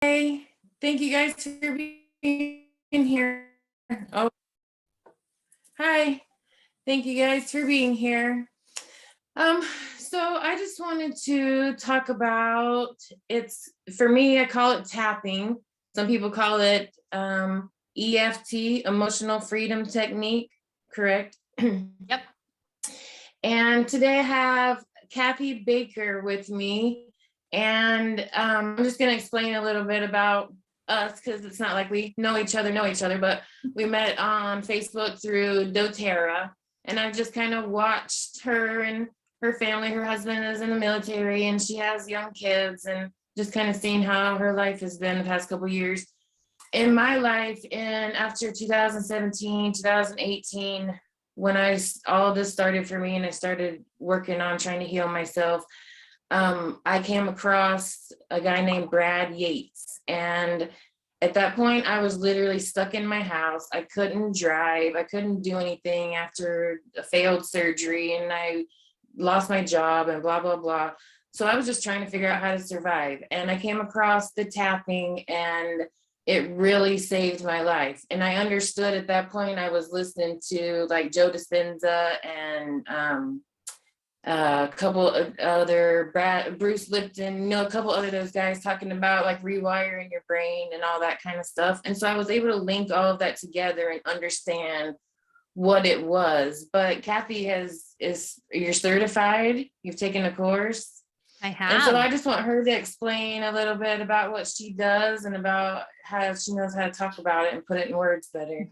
Hey, thank you guys for being here. Oh, hi. Thank you guys for being here. Um, so I just wanted to talk about it's for me, I call it tapping. Some people call it EFT, emotional freedom technique, correct? Yep. And today I have Cathy Baker with me. And I'm just going to explain a little bit about us because it's not like we know each other, but we met on Facebook through doTERRA. And I've just kind of watched her and her family. Her husband is in the military and she has young kids, and just kind of seeing how her life has been the past couple of years. In my life, in after 2017, 2018, when all this started for me and I started working on trying to heal myself, I came across a guy named Brad Yates. And at that point, I was literally stuck in my house. I couldn't drive. I couldn't do anything after a failed surgery, and I lost my job and blah, blah, blah. So I was just trying to figure out how to survive. And I came across the tapping, and it really saved my life. And I understood at that point, I was listening to like Joe Dispenza and a couple of other Bruce Lipton, a couple other those guys talking about like rewiring your brain and all that kind of stuff. And so I was able to link all of that together and understand what it was. But Cathy you're certified, you've taken a course. I And so have. I just want her to explain a little bit about what she does and about how she knows how to talk about it and put it in words better.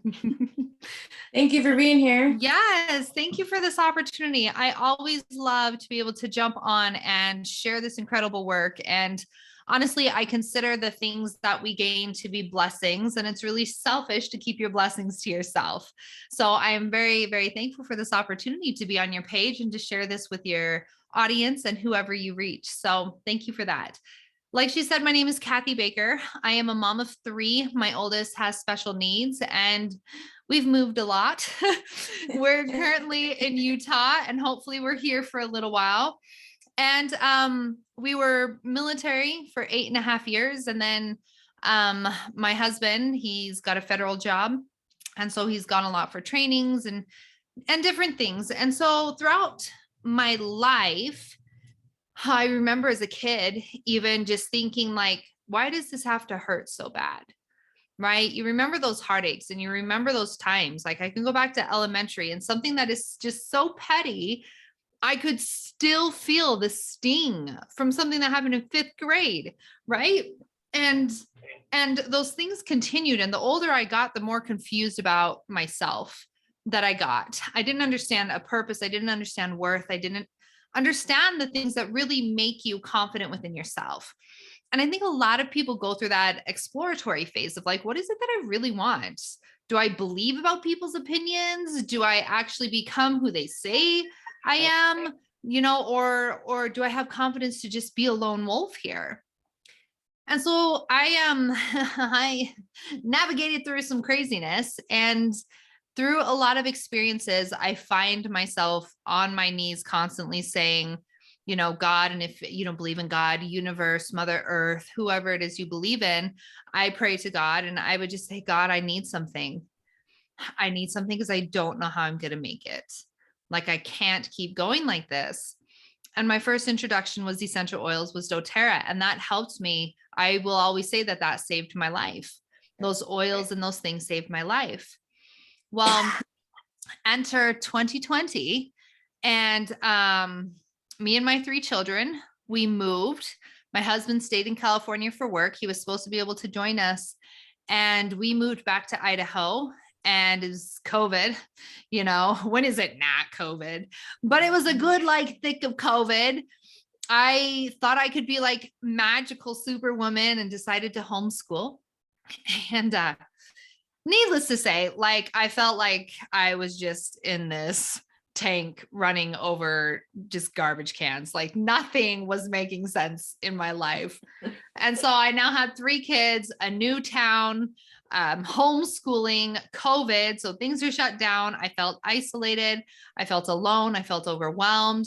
Thank you for being here. Yes, thank you for this opportunity. I always love to be able to jump on and share this incredible work. And honestly, I consider the things that we gain to be blessings, and it's really selfish to keep your blessings to yourself. So I am very, very thankful for this opportunity to be on your page and to share this with your audience and whoever you reach. So thank you for that. Like she said, my name is Cathy Baker. I am a mom of three. My oldest has special needs, and we've moved a lot. We're currently in Utah, and hopefully we're here for a little while. And we were military for 8.5 years. And then my husband, he's got a federal job. And so he's gone a lot for trainings and different things. And so throughout my life, I remember as a kid, even just thinking like, why does this have to hurt so bad? Right? You remember those heartaches and you remember those times. Like I can go back to elementary and something that is just so petty, I could still feel the sting from something that happened in 5th grade. Right. And those things continued. And the older I got, the more confused about myself that I got. I didn't understand a purpose. I didn't understand worth. I didn't understand the things that really make you confident within yourself. And I think a lot of people go through that exploratory phase of like, what is it that I really want? Do I believe about people's opinions? Do I actually become who they say I am? Or do I have confidence to just be a lone wolf here? And so I navigated through some craziness, and through a lot of experiences, I find myself on my knees constantly saying, God, and if you don't believe in God, universe, Mother Earth, whoever it is you believe in, I pray to God and I would just say, God, I need something. I need something because I don't know how I'm going to make it. Like I can't keep going like this. And my first introduction was essential oils, was doTERRA, and that helped me. I will always say that saved my life. Those oils and those things saved my life. Well, enter 2020, and me and my 3 children, we moved. My husband stayed in California for work. He was supposed to be able to join us, and we moved back to Idaho. And is COVID, when is it not COVID? But it was a good like thick of COVID. I thought I could be like magical superwoman and decided to homeschool. And needless to say, like I felt like I was just in this tank running over just garbage cans. Like nothing was making sense in my life. And so I now had 3 kids, a new town, homeschooling, COVID. So things are shut down. I felt isolated. I felt alone. I felt overwhelmed.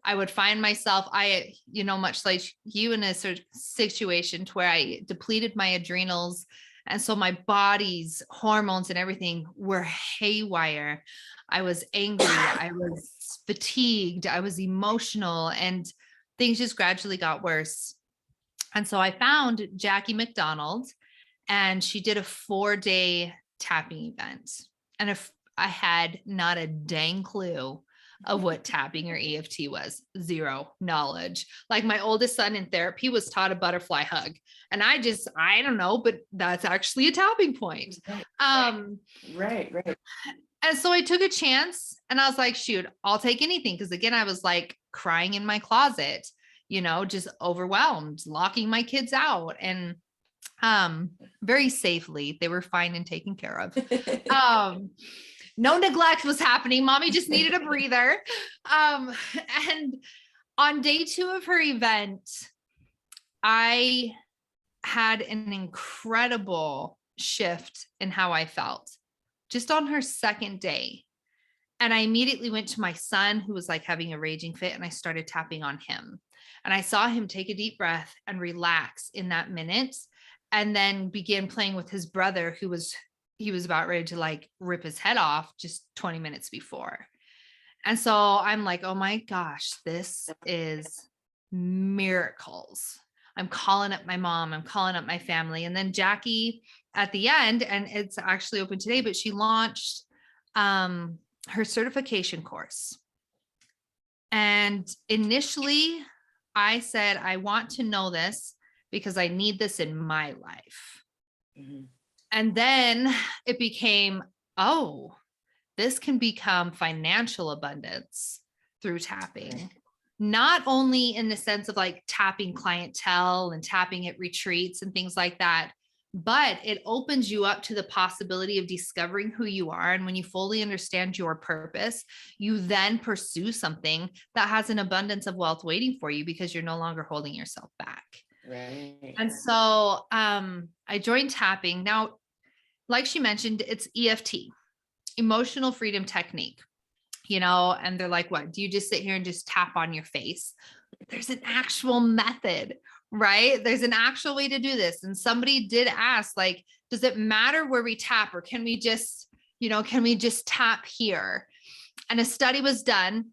I would find myself, much like you, in a sort of situation to where I depleted my adrenals. And so my body's hormones and everything were haywire. I was angry. I was fatigued. I was emotional, and things just gradually got worse. And so I found Jackie McDonald, and she did a 4-day tapping event. And if I had not a dang clue of what tapping or EFT was, zero knowledge. Like my oldest son in therapy was taught a butterfly hug. And I don't know, but that's actually a tapping point. Right. And so I took a chance, and I was like, shoot, I'll take anything. Cause again, I was like crying in my closet, just overwhelmed, locking my kids out, and very safely. They were fine and taken care of. No neglect was happening. Mommy just needed a breather. And on day 2 of her event, I had an incredible shift in how I felt just on her second day. And I immediately went to my son, who was like having a raging fit, and I started tapping on him. And I saw him take a deep breath and relax in that minute, and then began playing with his brother, he was about ready to like rip his head off just 20 minutes before. And so I'm like, oh my gosh, this is miracles. I'm calling up my mom, I'm calling up my family. And then Jackie at the end, and it's actually open today, but she launched her certification course. And initially I said, I want to know this because I need this in my life. Mm-hmm. And then it became, oh, this can become financial abundance through tapping. Not only in the sense of like tapping clientele and tapping at retreats and things like that, but it opens you up to the possibility of discovering who you are. And when you fully understand your purpose, you then pursue something that has an abundance of wealth waiting for you because you're no longer holding yourself back. Right. And so I joined tapping. Now, like she mentioned, it's EFT, emotional freedom technique, and they're like, what, do you just sit here and just tap on your face? There's an actual method, right? There's an actual way to do this. And somebody did ask, like, does it matter where we tap, or can we just tap here? And a study was done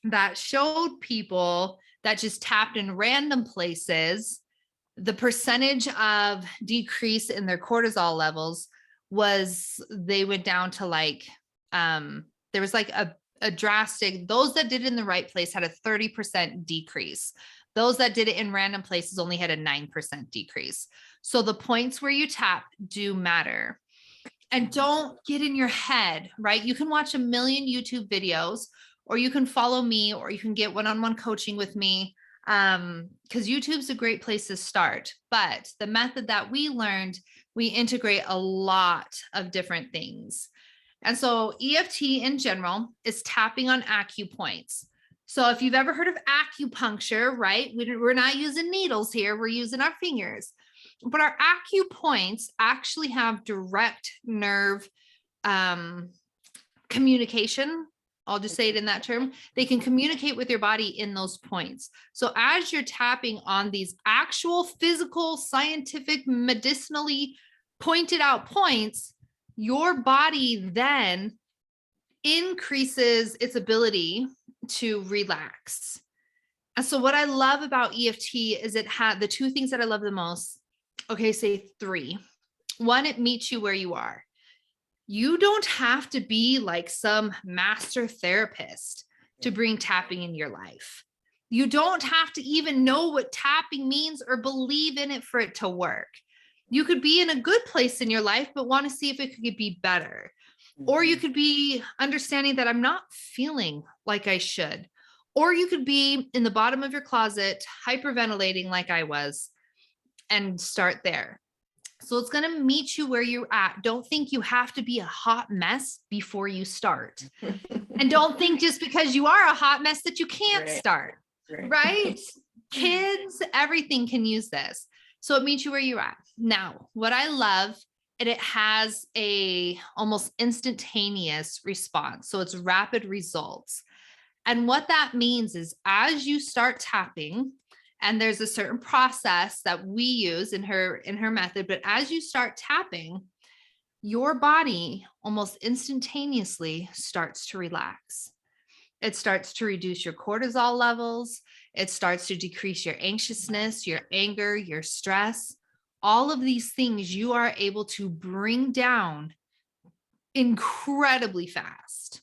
that showed people that just tapped in random places, the percentage of decrease in their cortisol levels they went down to like, there was like a drastic, those that did it in the right place had a 30% decrease. Those that did it in random places only had a 9% decrease. So the points where you tap do matter. And don't get in your head, right? You can watch a million YouTube videos, or you can follow me, or you can get one-on-one coaching with me. Because YouTube's a great place to start. But the method that we learned, we integrate a lot of different things. And so EFT in general is tapping on acupoints. So if you've ever heard of acupuncture, right? We're not using needles here. We're using our fingers. But our acupoints actually have direct nerve communication. I'll just say it in that term. They can communicate with your body in those points. So as you're tapping on these actual physical, scientific, medicinally pointed out points, your body then increases its ability to relax. And so what I love about EFT is it had the 2 things that I love the most. Okay, say 3. 1, it meets you where you are. You don't have to be like some master therapist to bring tapping in your life. You don't have to even know what tapping means or believe in it for it to work. You could be in a good place in your life, but want to see if it could be better. Or you could be understanding that I'm not feeling like I should. Or you could be in the bottom of your closet, hyperventilating like I was, and start there. So it's going to meet you where you're at. Don't think you have to be a hot mess before you start. And don't think just because you are a hot mess that you can't start, right? Kids, everything can use this. So it meets you where you're at. Now, what I love, and it has a almost instantaneous response. So it's rapid results. And what that means is as you start tapping, and there's a certain process that we use in her method, but as you start tapping, your body almost instantaneously starts to relax. It starts to reduce your cortisol levels. It starts to decrease your anxiousness, your anger, your stress. All of these things you are able to bring down incredibly fast.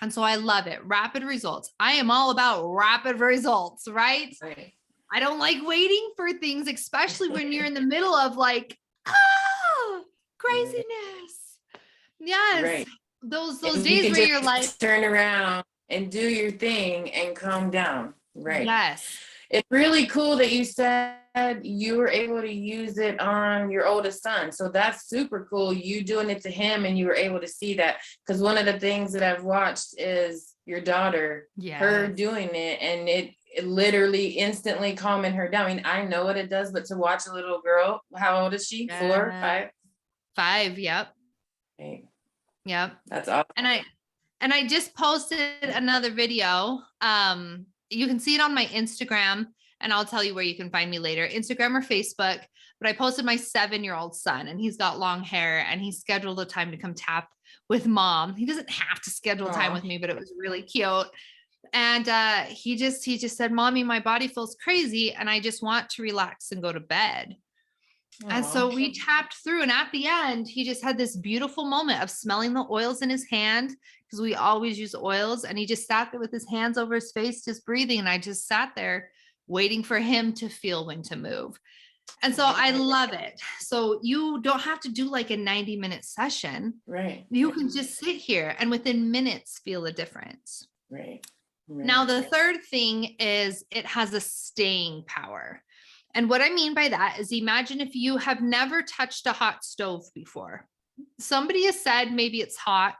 And so I love it. Rapid results. I am all about rapid results, right? Right. I don't like waiting for things, especially when you're in the middle of like, craziness. Yes. Right. Those And you days can where just you're like, turn around and do your thing and calm down. Right. yes. It's really cool that you said you were able to use it on your oldest son. So that's super cool. You doing it to him and you were able to see that. Because one of the things that I've watched is your daughter, her doing it, and it literally instantly calming her down. I mean, I know what it does, but to watch a little girl, how old is she? 4, 5? 5. Yep. Right. Yep. That's awesome. And I just posted another video. You can see it on my Instagram, and I'll tell you where you can find me later, Instagram or Facebook. But I posted my 7-year-old son, and he's got long hair, and he scheduled a time to come tap with mom. He doesn't have to schedule time with me, but it was really cute. And he just said, "Mommy, my body feels crazy, and I just want to relax and go to bed." And so we tapped through, and at the end, he just had this beautiful moment of smelling the oils in his hand, because we always use oils. And he just sat there with his hands over his face, just breathing. And I just sat there waiting for him to feel when to move. And so I love it. So you don't have to do like a 90-minute session. Right. You can just sit here and within minutes feel a difference. Right. Now, the third thing is it has a staying power. And what I mean by that is, imagine if you have never touched a hot stove before. Somebody has said maybe it's hot.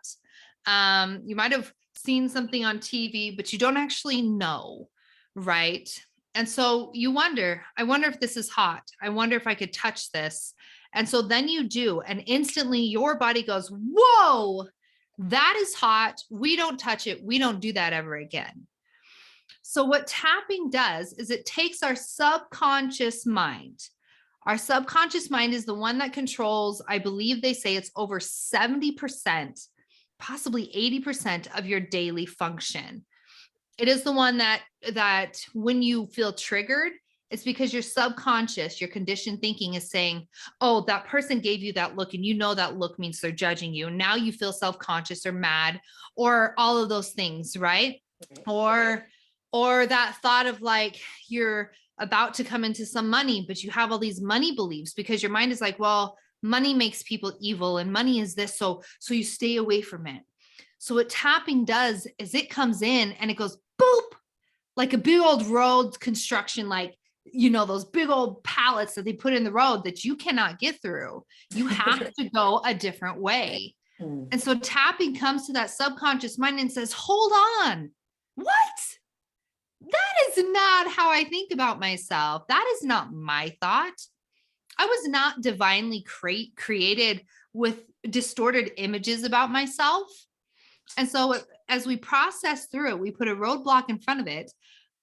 You might have seen something on TV, but you don't actually know, right? And so you wonder, I wonder if this is hot. I wonder if I could touch this. And so then you do, and instantly your body goes, whoa, that is hot. We don't touch it. We don't do that ever again. So what tapping does is it takes our subconscious mind. Our subconscious mind is the one that controls, I believe they say it's over 70%, possibly 80% of your daily function. It is the one that when you feel triggered, it's because your subconscious, your conditioned thinking is saying, oh, that person gave you that look, and you know that look means they're judging you. Now you feel self-conscious or mad or all of those things, right? Or that thought of like you're about to come into some money, but you have all these money beliefs because your mind is like, well, money makes people evil and money is this. So you stay away from it. So what tapping does is it comes in and it goes boop, like a big old road construction, like, you know, those big old pallets that they put in the road that you cannot get through. You have to go a different way. And so tapping comes to that subconscious mind and says, hold on, what? That is not how I think about myself. That is not my thought. I was not divinely created with distorted images about myself. And so as we process through it, we put a roadblock in front of it,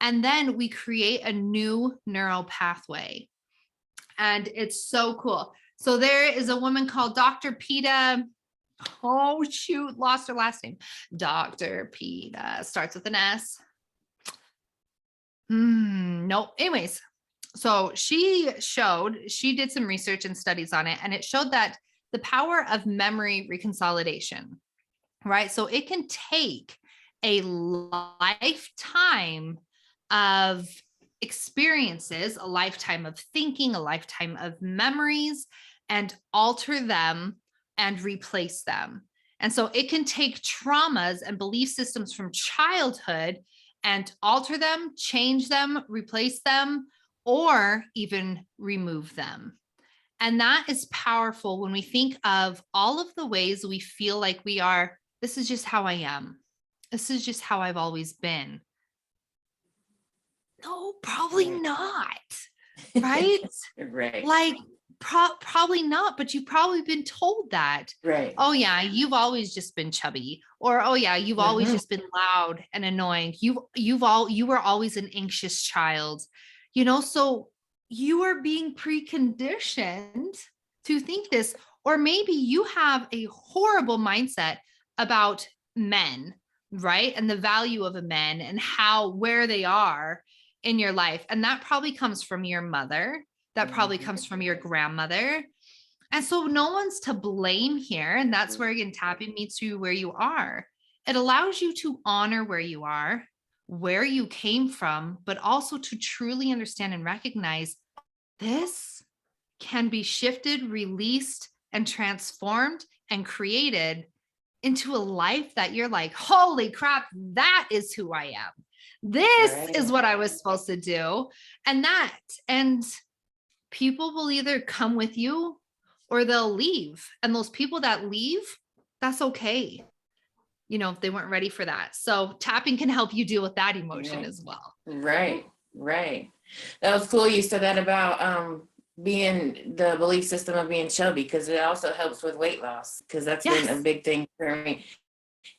and then we create a new neural pathway. And it's so cool. So there is a woman called Dr. Peta. Oh, shoot, lost her last name. Dr. Peta starts with an S. No. Anyways, so she did some research and studies on it, and it showed that the power of memory reconsolidation, right? So it can take a lifetime of experiences, a lifetime of thinking, a lifetime of memories, and alter them and replace them. And so it can take traumas and belief systems from childhood and alter them, change them, replace them, or even remove them. And that is powerful when we think of all of the ways we feel like we are, this is just how I am. This is just how I've always been. No, probably not. Right? Right. Like Probably not, but you've probably been told that. Right. Oh yeah, you've always just been chubby, or oh yeah, you've always just been loud and annoying. You were always an anxious child, so you are being preconditioned to think this, or maybe you have a horrible mindset about men, right? And the value of a man and where they are in your life. And that probably comes from your mother. That probably comes from your grandmother. And so no one's to blame here. And that's where, again, tapping meets you where you are. It allows you to honor where you are, where you came from, but also to truly understand and recognize this can be shifted, released, and transformed and created into a life that you're like, holy crap, that is who I am. This is what I was supposed to do. And people will either come with you or they'll leave. And those people that leave, that's okay. If they weren't ready for that. So tapping can help you deal with that emotion as well. Right. That was cool. You said that about being the belief system of being chubby, because it also helps with weight loss, because that's been a big thing for me.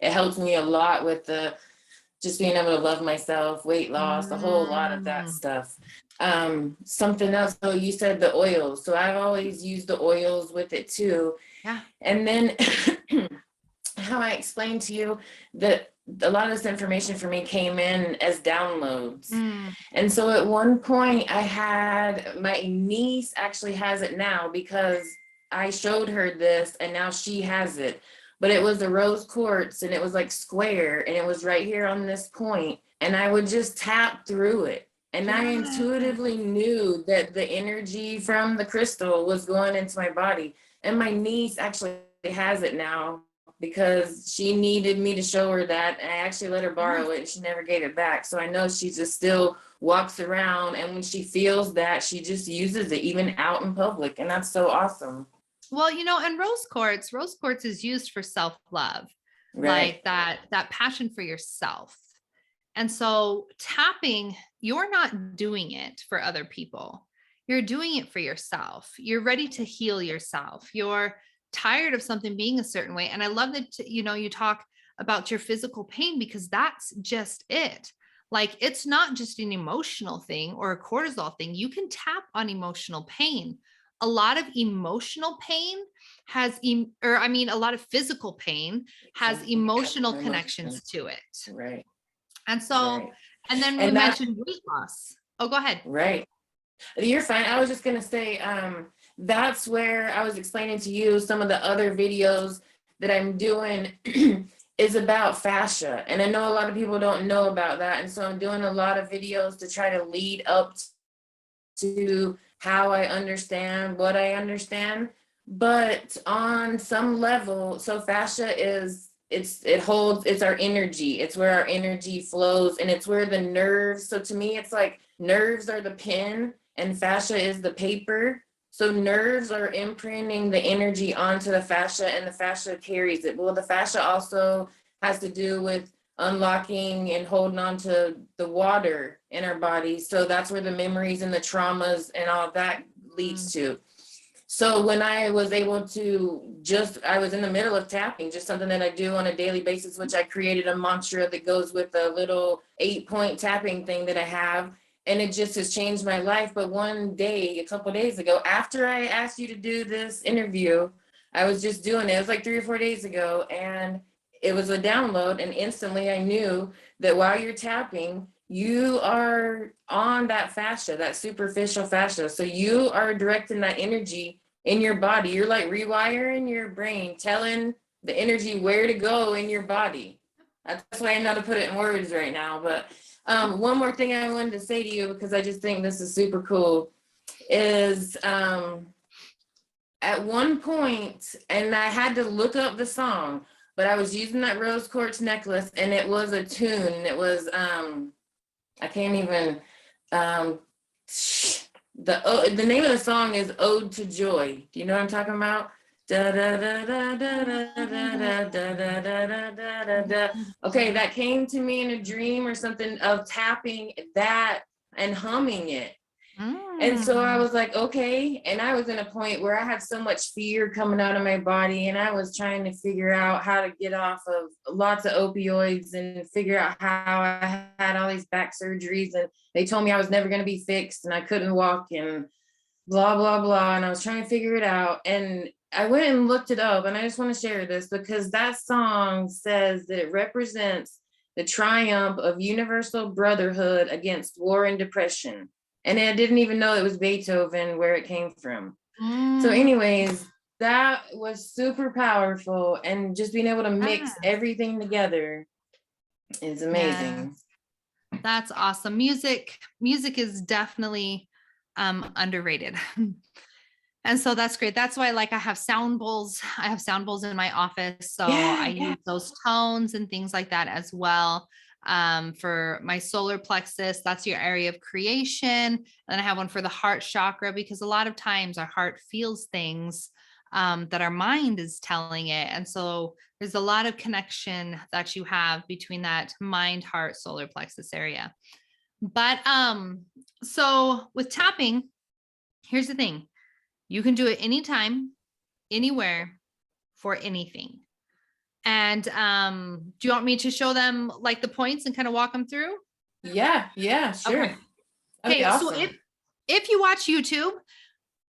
It helps me a lot with just being able to love myself, weight loss, a whole lot of that stuff. Something else, so you said the oils. So I've always used the oils with it too. Yeah. And then how I explained to you that a lot of this information for me came in as downloads. And so at one point I had, my niece actually has it now because I showed her this and now she has it. But it was the rose quartz and it was like square and it was right here on this point. And I would just tap through it. And I intuitively knew that the energy from the crystal was going into my body. And my niece actually has it now because she needed me to show her that. And I actually let her borrow it and she never gave it back. So I know she just still walks around, and when she feels that, she just uses it even out in public. And that's so awesome. Well, and rose quartz is used for self-love, like that passion for yourself. And so tapping, you're not doing it for other people. You're doing it for yourself. You're ready to heal yourself. You're tired of something being a certain way. And I love that, you talk about your physical pain, because that's just it. Like, it's not just an emotional thing or a cortisol thing. You can tap on emotional pain. A lot of emotional pain a lot of physical pain has emotional connections to it. Right. And so, and then we mentioned weight loss. Oh, go ahead. Right. You're fine. I was just going to say, that's where I was explaining to you some of the other videos that I'm doing is about fascia. And I know a lot of people don't know about that. And so I'm doing a lot of videos to try to lead up to how I understand what I understand. But on some level, so fascia is, it's our energy. It's where our energy flows, and it's where the nerves. So to me, it's like nerves are the pen and fascia is the paper. So nerves are imprinting the energy onto the fascia, and the fascia carries it. Well, the fascia also has to do with unlocking and holding on to the water in our body. So that's where the memories and the traumas and all that leads to. So when I was able to I was in the middle of tapping, just something that I do on a daily basis, which I created a mantra that goes with a little 8-point tapping thing that I have. And it just has changed my life. But one day, a couple of days ago, after I asked you to do this interview, I was just doing it. It was like 3 or 4 days ago. And it was a download. And instantly I knew that while you're tapping, you are on that fascia, that superficial fascia. So you are directing that energy in your body. You're like rewiring your brain, telling the energy where to go in your body. That's why I know how to put it in words right now. But one more thing I wanted to say to you, because I just think this is super cool, is at one point, and I had to look up the song, but I was using that rose quartz necklace, and it was a tune. It was I can't even, the name of the song is Ode to Joy. Do you know what I'm talking about? Da, da, da, da, da, da, da, da, da, da, da, da. Okay, that came to me in a dream or something of tapping that and humming it. And so I Mm. was like, okay. And I was in a point where I had so much fear coming out of my body, and I was trying to figure out how to get off of lots of opioids and figure out how I had all these back surgeries. And they told me I was never going to be fixed and I couldn't walk and blah, blah, blah. And I was trying to figure it out. And I went and looked it up. And I just want to share this because that song says that it represents the triumph of universal brotherhood against war and depression. And I didn't even know it was Beethoven where it came from. So, Mm. anyways, that was super powerful. And just being able to mix Yes. everything together is Yes. amazing. That's awesome. Music is definitely underrated. And so that's great. That's why like I have sound bowls. I have sound bowls in my office. So I Yeah, yeah. use those tones and things like that as well. For my solar plexus, that's your area of creation. And I have one for the heart chakra because a lot of times our heart feels things that our mind is telling it. And so there's a lot of connection that you have between that mind, heart, solar plexus area. But so with tapping, here's the thing. You can do it anytime, anywhere, for anything. And do you want me to show them like the points and kind of walk them through? Yeah, yeah, Okay. sure. That'd be Okay, so awesome. if you watch YouTube,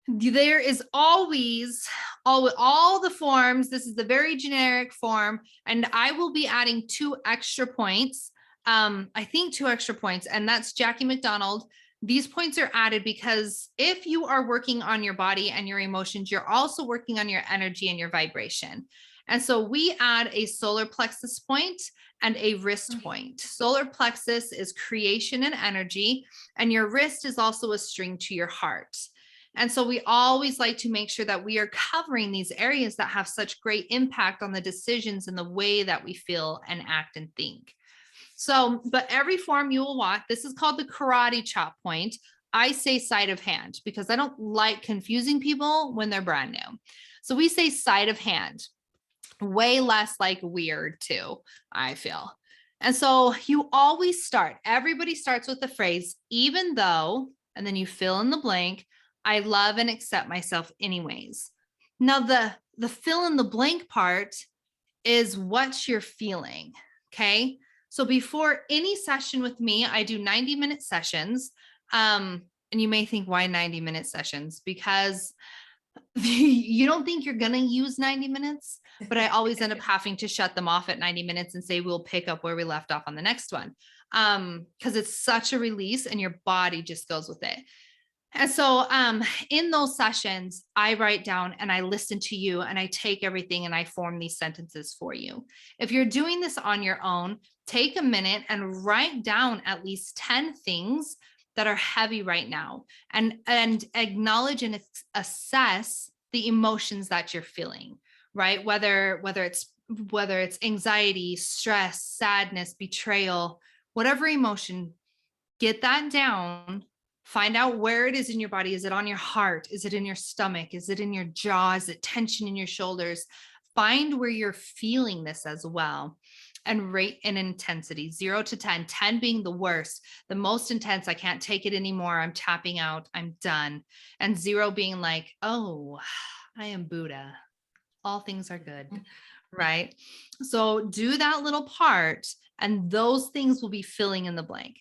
there is always all the forms. This is the very generic form, and I will be adding 2 extra points. I think 2 extra points, and that's Jackie McDonald. These points are added because if you are working on your body and your emotions, you're also working on your energy and your vibration. And so we add a solar plexus point and a wrist point. Solar plexus is creation and energy, and your wrist is also a string to your heart. And so we always like to make sure that we are covering these areas that have such great impact on the decisions and the way that we feel and act and think. So, but every form you will watch, this is called the karate chop point. I say side of hand because I don't like confusing people when they're brand new. So we say side of hand, way less like weird too, I feel. And so you always start, everybody starts with the phrase, even though, and then you fill in the blank, I love and accept myself anyways. Now the fill in the blank part is what you're feeling. Okay. So before any session with me, I do 90-minute sessions. And you may think, why 90-minute sessions? Because you don't think you're going to use 90 minutes, but I always end up having to shut them off at 90 minutes and say, we'll pick up where we left off on the next one. Because it's such a release and your body just goes with it. And so in those sessions, I write down and I listen to you and I take everything and I form these sentences for you. If you're doing this on your own, take a minute and write down at least 10 things that are heavy right now and acknowledge and assess the emotions that you're feeling, right? Whether it's anxiety, stress, sadness, betrayal, whatever emotion, get that down. Find out where it is in your body. Is it on your heart? Is it in your stomach? Is it in your jaw? Is it tension in your shoulders? Find where you're feeling this as well and rate in intensity 0 to 10, 10 being the worst, the most intense. I can't take it anymore. I'm tapping out. I'm done. And 0 being like, oh, I am Buddha. All things are good. Right. So do that little part and those things will be filling in the blank.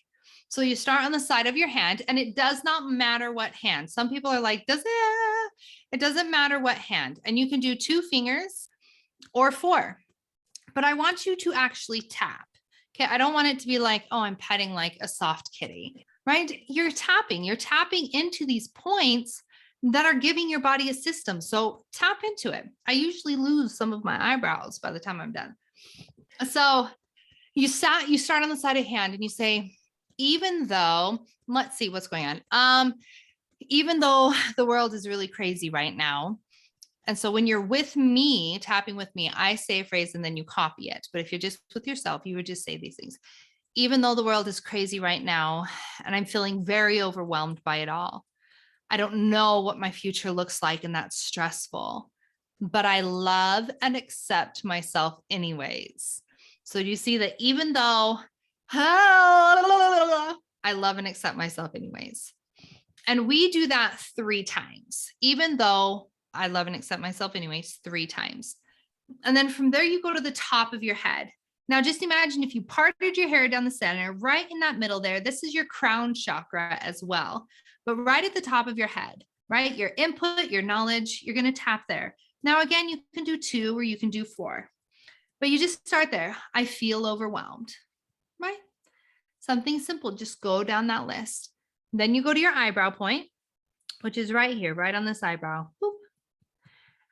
So you start on the side of your hand and it does not matter what hand. Some people are like, it doesn't matter what hand. And you can do 2 fingers or 4, but I want you to actually tap. Okay. I don't want it to be like, oh, I'm petting like a soft kitty, right? You're tapping into these points that are giving your body a system. So tap into it. I usually lose some of my eyebrows by the time I'm done. So you start on the side of hand and you say, even though, let's see what's going on. Even though the world is really crazy right now. And so when you're with me, tapping with me, I say a phrase and then you copy it. But if you're just with yourself, you would just say these things. Even though the world is crazy right now, and I'm feeling very overwhelmed by it all. I don't know what my future looks like, and that's stressful, but I love and accept myself anyways. So do you see that even though I love and accept myself anyways? And we do that 3 times, even though I love and accept myself anyways, 3 times. And then from there, you go to the top of your head. Now, just imagine if you parted your hair down the center, right in that middle there, this is your crown chakra as well, but right at the top of your head, right? Your input, your knowledge, you're going to tap there. Now, again, you can do 2 or you can do 4, but you just start there. I feel overwhelmed, right? Something simple, just go down that list. Then you go to your eyebrow point, which is right here, right on this eyebrow. Boop.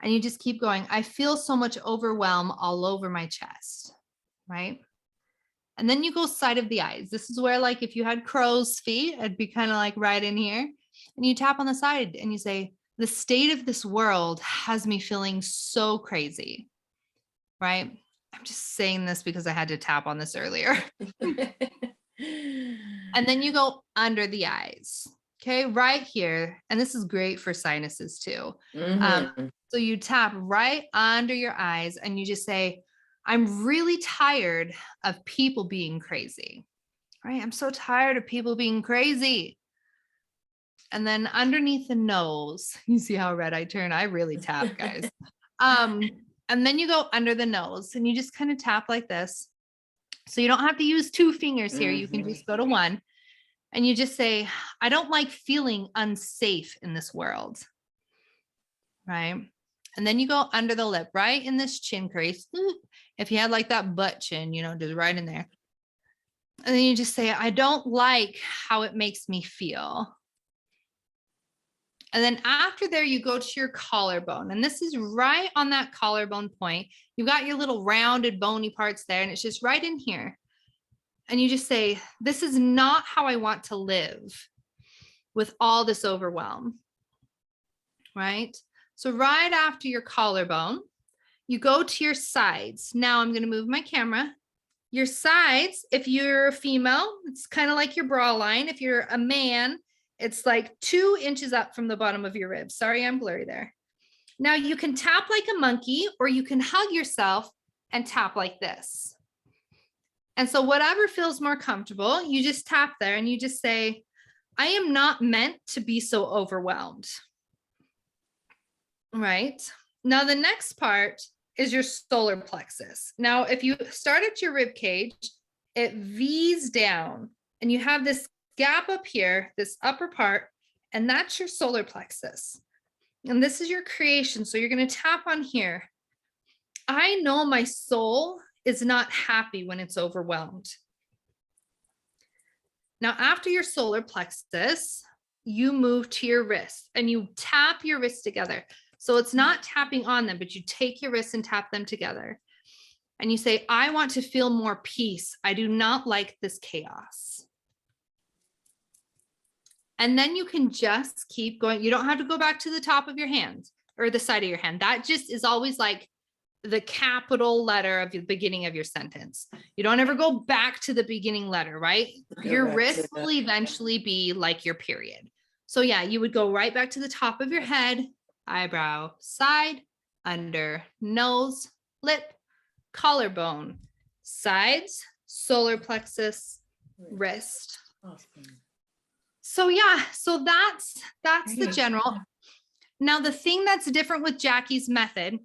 And you just keep going. I feel so much overwhelm all over my chest, right? And then you go side of the eyes. This is where, like, if you had crow's feet, it'd be kind of like right in here. And you tap on the side and you say, the state of this world has me feeling so crazy, right? I'm just saying this because I had to tap on this earlier. And then you go under the eyes, okay, right here. And this is great for sinuses too. So you tap right under your eyes and you just say, I'm really tired of people being crazy, right? I'm so tired of people being crazy. And then underneath the nose, you see how red I turn? I really tap, guys. And then you go under the nose and you just kind of tap like this. So you don't have to use 2 fingers here. You can just go to 1 and you just say, I don't like feeling unsafe in this world, right? And then you go under the lip, right in this chin crease. If you had like that butt chin, just right in there. And then you just say, I don't like how it makes me feel. And then after there, you go to your collarbone. And this is right on that collarbone point. You've got your little rounded bony parts there, and it's just right in here. And you just say, this is not how I want to live with all this overwhelm, right? So right after your collarbone, you go to your sides. Now I'm going to move my camera. Your sides, if you're a female, it's kind of like your bra line. If you're a man, it's like 2 inches up from the bottom of your ribs. Sorry, I'm blurry there. Now you can tap like a monkey, or you can hug yourself and tap like this. And so whatever feels more comfortable, you just tap there and you just say, I am not meant to be so overwhelmed. Right? Now the next part is your solar plexus. Now, if you start at your rib cage, it V's down and you have this gap up here, this upper part, and that's your solar plexus. And this is your creation. So you're going to tap on here. I know my soul is not happy when it's overwhelmed. Now, after your solar plexus, you move to your wrists and you tap your wrists together. So it's not tapping on them, but you take your wrists and tap them together. And you say, I want to feel more peace. I do not like this chaos. And then you can just keep going. You don't have to go back to the top of your hand or the side of your hand. That just is always like the capital letter of the beginning of your sentence. You don't ever go back to the beginning letter, right? Your wrist will eventually be like your period. So yeah, you would go right back to the top of your head, eyebrow, side, under, nose, lip, collarbone, sides, solar plexus, wrist. So yeah, so that's the general. Now the thing that's different with Jackie's method,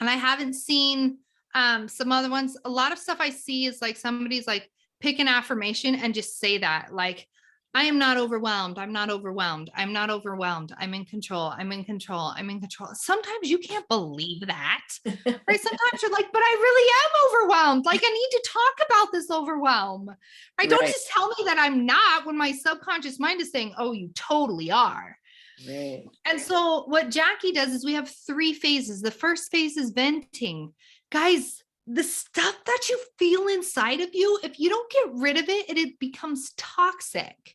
and I haven't seen some other ones, a lot of stuff I see is like somebody's like pick an affirmation and just say that, like, I am not overwhelmed. I'm not overwhelmed. I'm not overwhelmed. I'm in control. I'm in control. I'm in control. Sometimes you can't believe that, right? Sometimes you're like, but I really am overwhelmed. Like, I need to talk about this overwhelm, right? Don't just tell me that I'm not when my subconscious mind is saying, oh, you totally are. Right. And so what Jackie does is we have 3 phases. The first phase is venting. Guys, the stuff that you feel inside of you, if you don't get rid of it, it becomes toxic.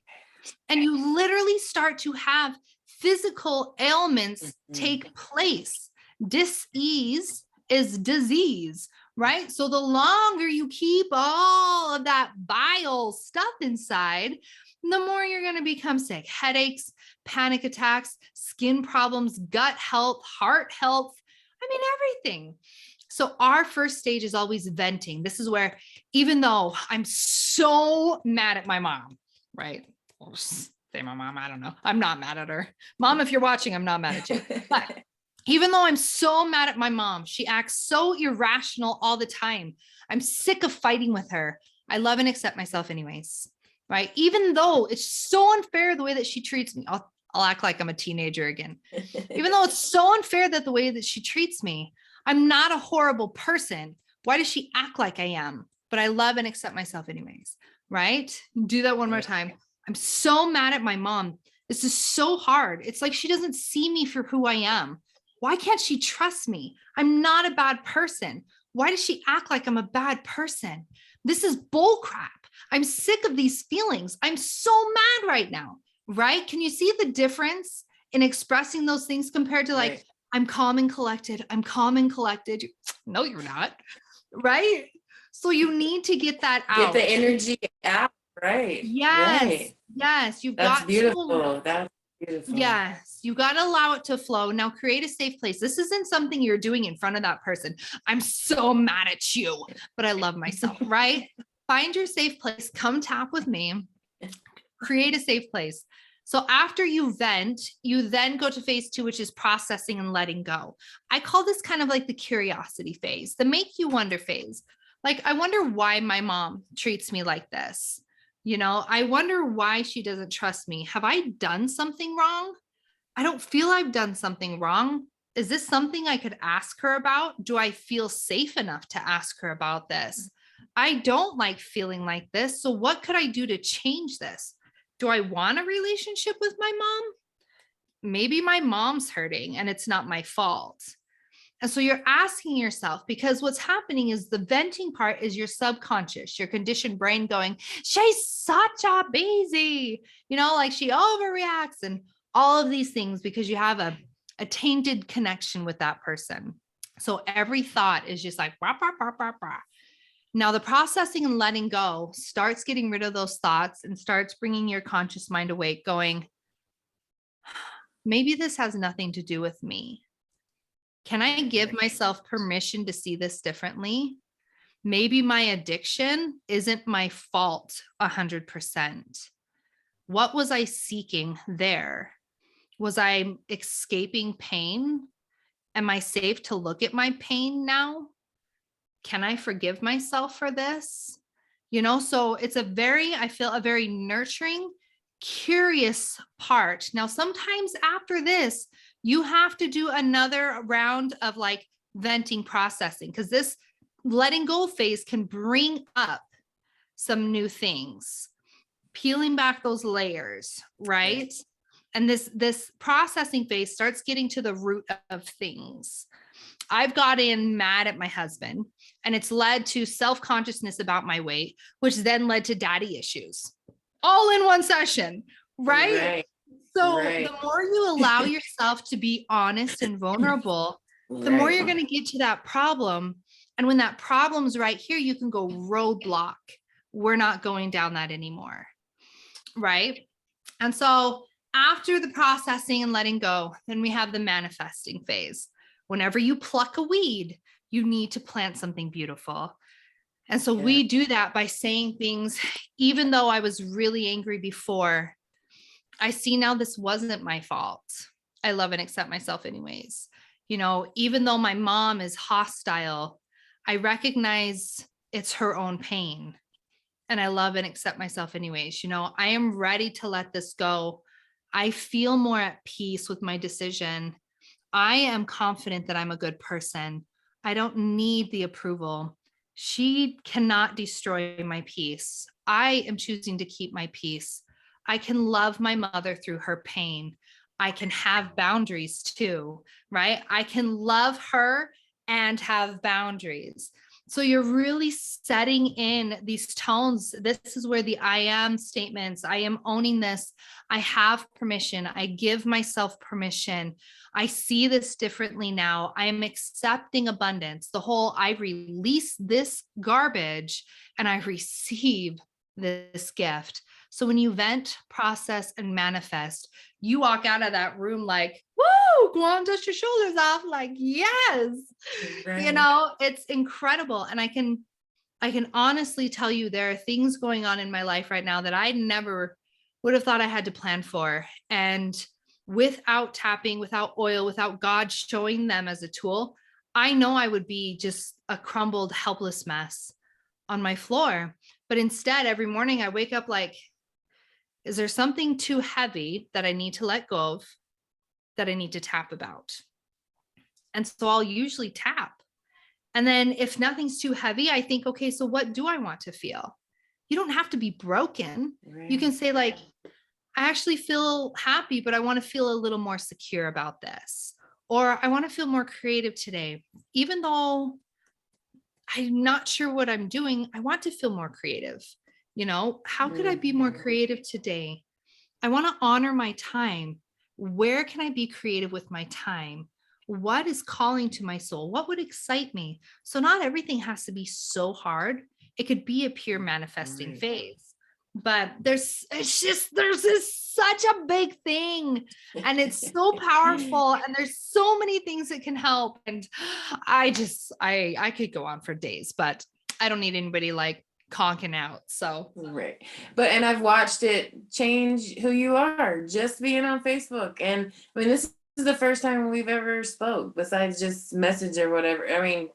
And you literally start to have physical ailments take place. Dis-ease is disease, right? So the longer you keep all of that bile stuff inside, the more you're going to become sick. Headaches, panic attacks, skin problems, gut health, heart health, I mean, everything. So our first stage is always venting. This is where, even though I'm so mad at my mom, right? say my mom, I don't know. I'm not mad at her. Mom, if you're watching, I'm not mad at you. But even though I'm so mad at my mom, she acts so irrational all the time. I'm sick of fighting with her. I love and accept myself anyways, right? Even though it's so unfair the way that she treats me, I'll act like I'm a teenager again. Even though it's so unfair that the way that she treats me, I'm not a horrible person. Why does she act like I am? But I love and accept myself anyways, right? Do that one more time. I'm so mad at my mom. This is so hard. It's like she doesn't see me for who I am. Why can't she trust me? I'm not a bad person. Why does she act like I'm a bad person? This is bull crap. I'm sick of these feelings. I'm so mad right now, right? Can you see the difference in expressing those things compared to like, Right. I'm calm and collected. I'm calm and collected. No, you're not, right? So you need to get that Get out. the energy out. Right. Yes. Right. Yes. You've That's got beautiful. to. That's beautiful. Yes, you got to allow it to flow. Now create a safe place. This isn't something you're doing in front of that person. I'm so mad at you, but I love myself, right? Find your safe place. Come tap with me. Create a safe place. So after you vent, you then go to phase 2, which is processing and letting go. I call this kind of like the curiosity phase, the make you wonder phase. Like, I wonder why my mom treats me like this. You know, I wonder why she doesn't trust me. Have I done something wrong? I don't feel I've done something wrong. Is this something I could ask her about? Do I feel safe enough to ask her about this? I don't like feeling like this. So what could I do to change this? Do I want a relationship with my mom? Maybe my mom's hurting and it's not my fault. And so you're asking yourself, because what's happening is the venting part is your subconscious, your conditioned brain going, she's such a busy, you know, like she overreacts and all of these things because you have a tainted connection with that person. So every thought is just like, rah, rah, rah, rah, rah. Now the processing and letting go starts getting rid of those thoughts and starts bringing your conscious mind awake, going, maybe this has nothing to do with me. Can I give myself permission to see this differently? Maybe my addiction isn't my fault 100%. What was I seeking there? Was I escaping pain? Am I safe to look at my pain now? Can I forgive myself for this? You know, so it's I feel a very nurturing, curious part. Now, sometimes after this, you have to do another round of like venting, processing, because this letting go phase can bring up some new things, peeling back those layers, right? And this processing phase starts getting to the root of things. I've gotten mad at my husband, and it's led to self-consciousness about my weight, which then led to daddy issues all in one session, right? So the more you allow yourself to be honest and vulnerable, the more you're going to get to that problem. And when that problem's right here, you can go roadblock. We're not going down that anymore, right? And so after the processing and letting go, then we have the manifesting phase. Whenever you pluck a weed, you need to plant something beautiful. And so we do that by saying things, even though I was really angry before, I see now this wasn't my fault. I love and accept myself anyways. You know, even though my mom is hostile, I recognize it's her own pain. And I love and accept myself anyways. You know, I am ready to let this go. I feel more at peace with my decision. I am confident that I'm a good person. I don't need the approval. She cannot destroy my peace. I am choosing to keep my peace. I can love my mother through her pain. I can have boundaries too, right? I can love her and have boundaries. So you're really setting in these tones. This is where the I am statements, I am owning this. I have permission. I give myself permission. I see this differently now. I am accepting abundance. The whole I release this garbage and I receive this gift. So when you vent, process, and manifest, you walk out of that room like, woo, go on, dust your shoulders off. Like, yes, you know, it's incredible. And I can honestly tell you, there are things going on in my life right now that I never would have thought I had to plan for. And without tapping, without oil, without God showing them as a tool, I know I would be just a crumbled, helpless mess on my floor. But instead, every morning I wake up like, is there something too heavy that I need to let go of, that I need to tap about? And so I'll usually tap. And then if nothing's too heavy, I think, okay, so what do I want to feel? You don't have to be broken. Right. You can say like, I actually feel happy, but I want to feel a little more secure about this. Or I want to feel more creative today. Even though I'm not sure what I'm doing, I want to feel more creative. You know, how could I be more creative today? I want to honor my time. Where can I be creative with my time? What is calling to my soul? What would excite me? So not everything has to be so hard. It could be a pure manifesting Right. phase. But there's this such a big thing, and it's so powerful, and there's so many things that can help. And I could go on for days, but I don't need anybody like conking out. So Right. But and I've watched it change who you are just being on Facebook. And I mean, this is the first time we've ever spoke besides just message or whatever. I mean,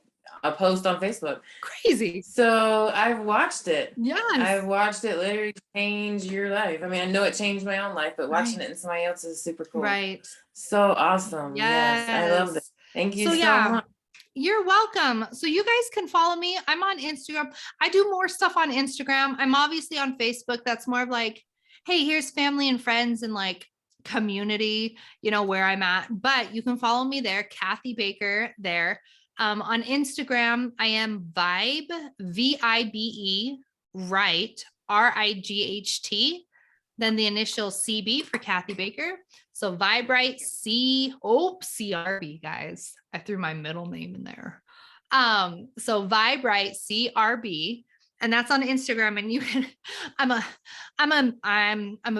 a post on Facebook. crazy. So I've watched it. Yes. I've watched it literally change your life. I mean, I know it changed my own life, but watching it in somebody else is super cool. Right. So awesome. Yes. I love it. Thank you so much. You're welcome. So you guys can follow me. I'm on Instagram. I do more stuff on Instagram. I'm obviously on Facebook. That's more of like, hey, here's family and friends and like community, you know, where I'm at. But you can follow me there, Cathy Baker there. On Instagram, I am Vibe, VIBE, right, RIGHT, then the initial CB for Cathy Baker. So Vibrite CRB, guys. I threw my middle name in there. So Vibrite CRB, and that's on Instagram. And you can, I'm a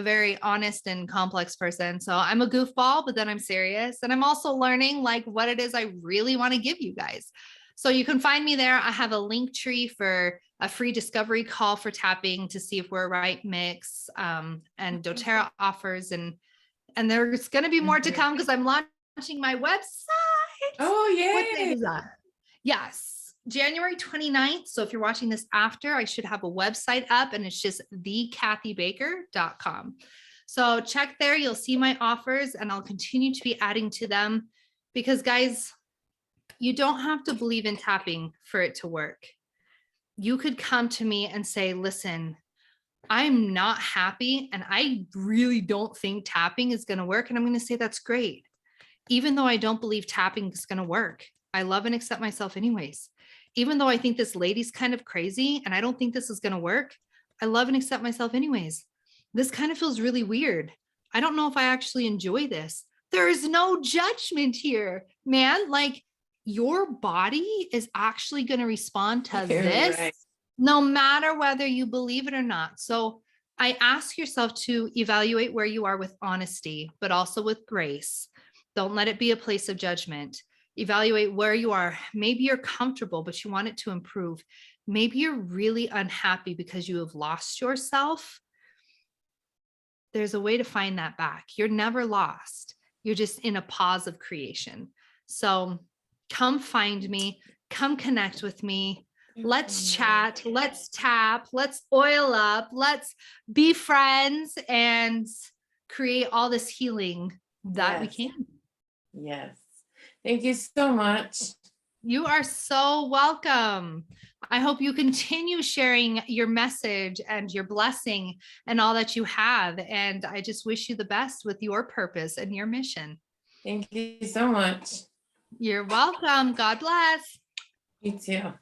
very honest and complex person. So I'm a goofball, but then I'm serious. And I'm also learning like what it is I really want to give you guys. So you can find me there. I have a link tree for a free discovery call for tapping to see if we're a right mix, and doTERRA offers, and there's going to be more to come because I'm launching my website. Oh, yeah. What day is that? Yes, January 29th. So if you're watching this after, I should have a website up, and it's just thecathybaker.com. So check there. You'll see my offers, and I'll continue to be adding to them because, guys, you don't have to believe in tapping for it to work. You could come to me and say, listen, I'm not happy and I really don't think tapping is going to work. And I'm going to say, that's great. Even though I don't believe tapping is going to work, I love and accept myself anyways. Even though I think this lady's kind of crazy and I don't think this is going to work, I love and accept myself anyways. This kind of feels really weird. I don't know if I actually enjoy this. There is no judgment here, man. Like, your body is actually going to respond to this, right, no matter whether you believe it or not. So I ask yourself to evaluate where you are with honesty, but also with grace. Don't let it be a place of judgment. Evaluate where you are. Maybe you're comfortable, but you want it to improve. Maybe you're really unhappy because you have lost yourself. There's a way to find that back. You're never lost. You're just in a pause of creation. So come find me, come connect with me. Let's chat, let's tap, let's oil up, let's be friends and create all this healing that we can. Yes. Thank you so much. You are so welcome. I hope you continue sharing your message and your blessing and all that you have. And I just wish you the best with your purpose and your mission. Thank you so much. You're welcome. God bless. You too.